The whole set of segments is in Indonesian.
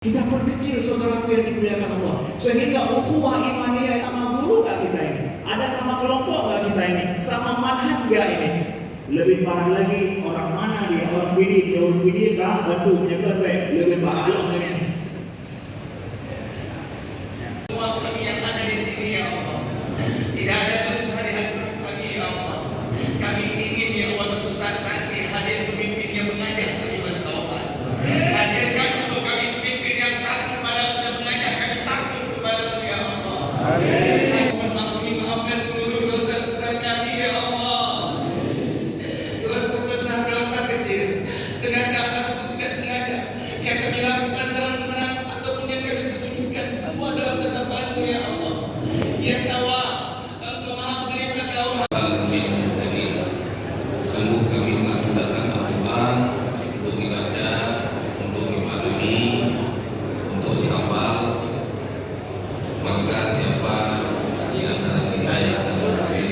Kita perkecil saudaraku yang dimuliakan Allah, sehingga ukhuwah imaniyah sama guru gak kita ini, ada sama kelompok gak kita ini, sama manhaj gak ini. Lebih parah lagi, orang mana dia, orang bidik, orang bidik kan bantu menjaga baik, lebih parah lagi. Semua kami yang ada di sini ya Allah, tidak ada dosa di antara kami ya Allah. Kami ingin ya Allah suatu saat nanti hadir pemimpin yang mengajak kami bertaubat. Hadirkan untuk kami pemimpin yang takut padamu dan mengajak kami takut kepadamu ya Allah. Amin. Ampuni maafkan seluruh dosa besar kami ya Allah. Dosa besar, dosa kecil, sengaja ataupun tidak sengaja, yang kami lakukan dalam terang ataupun yang kami sembunyikan, semua dalam tatapanmu ya Allah. Yang tahu Engkau Maha Penerima Taubat. Sungguh kami mengadakan Al-Quran untuk dibaca, untuk dipahami, untuk dihafal. Maka siapa di antara kita yang akan mengambil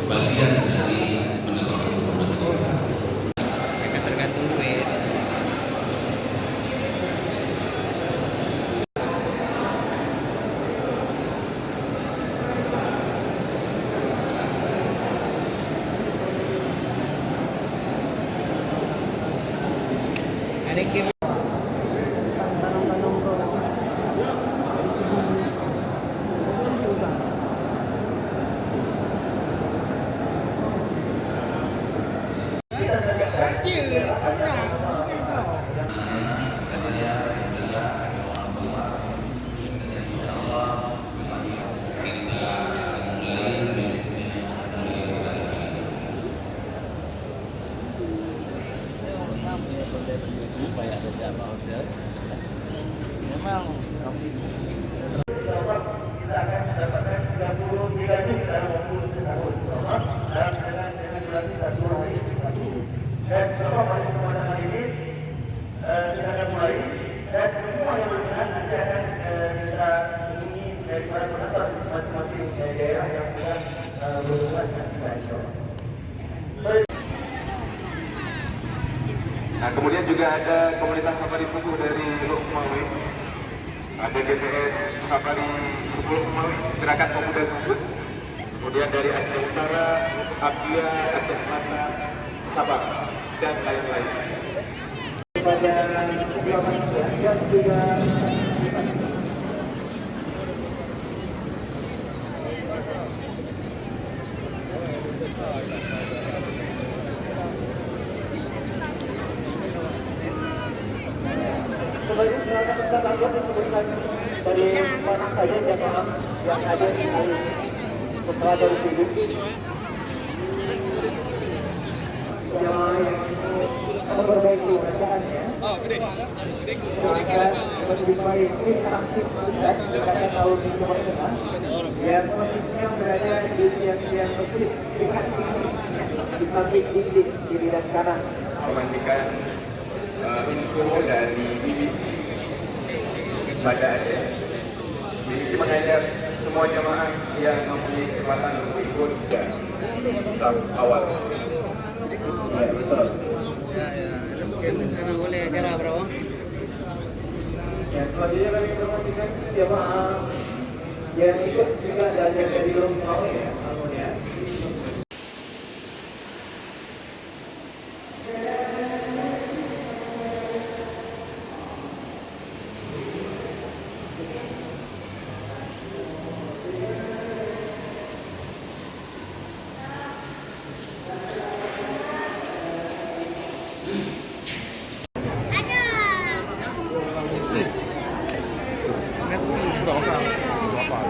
bagian dari pendapatan Al-Quran mereka tergantung duit. Ada game tanam-tanam orang dari segi susah. Memang kita akan mendapatkan 33 juz dalam waktu 1 tahun dan dengan durasi 1 hari 1. Dan selama pada kesempatan ini kita akan mulai dan semua yang berkenan nanti akan kita hubungi dari para penonton masing-masing daerah yang sudah berhubungan dengan kita insyaallah. Nah, kemudian juga ada komunitas safari subuh dari Lok Sumawe, ada DPS safari subuh Lok Sumawe, gerakan pemuda subuh, kemudian dari Aceh Utara, Abdia, Aceh Selatan, Sabah, dan lain-lain. Pada dan juga sebagai perangkat anggota disebutkan dari mana saja jamaah yang hadir di kepala dari sini. Jamaah yang memperbaiki bacaannya, maka lebih baik kita aktif dan karena tahun ini berkenaan yang posisinya berada di tiang-tiang masjid di samping dinding di bidang kanan. Memastikan info dari BBC pada Aceh. BBC mengajak semua jamaah yang mempunyai kesempatan untuk ikut dan tahap awal. Boleh acara berapa? Dan selanjutnya kami informasikan jamaah yang ikut juga dari Lok Sumawe ya.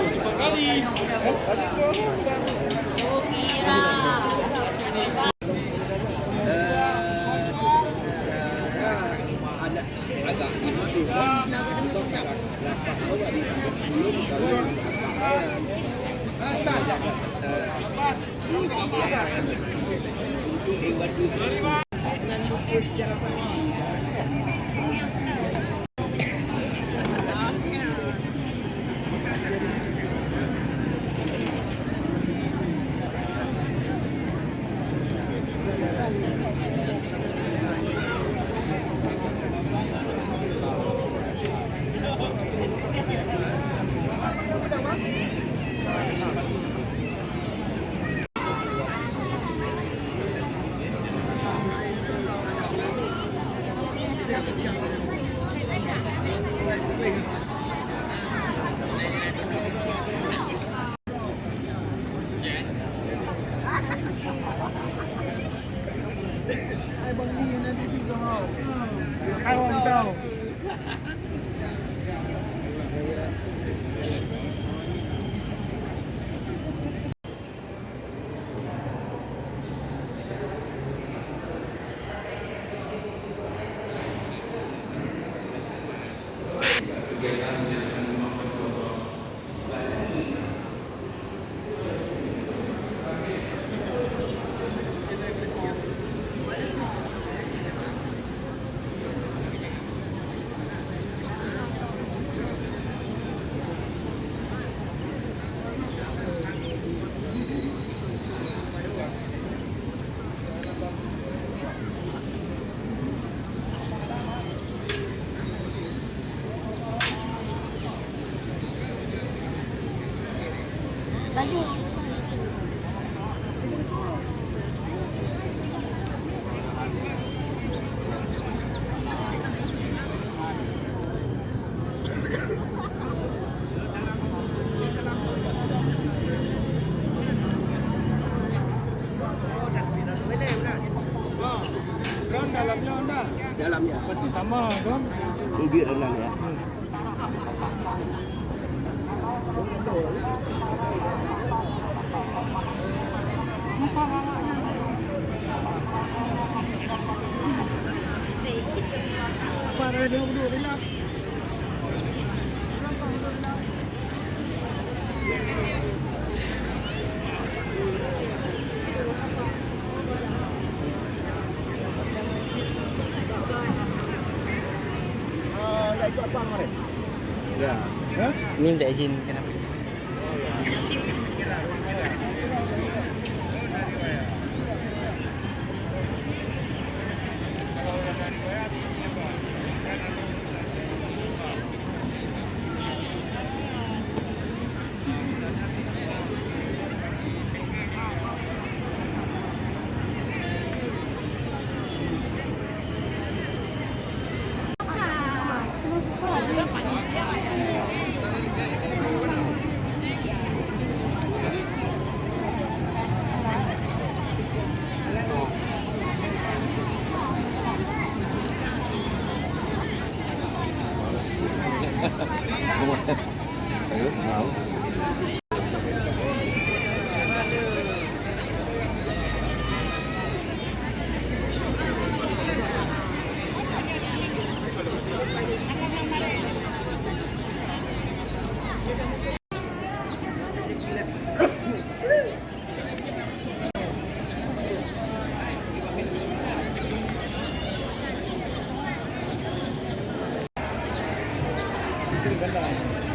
Cepat kali. Oh, kira. Ada agak ini juga untuk berapa awal belum kalau Kawan kau. Drone dalamnya ada. Dalamnya. Berarti sama drone. Enggak dalam ya. Para dia berdua bilang. Ikut apa kemarin? Ya. Ini minta izin kenapa? Ayo, mau. Isteri ganda.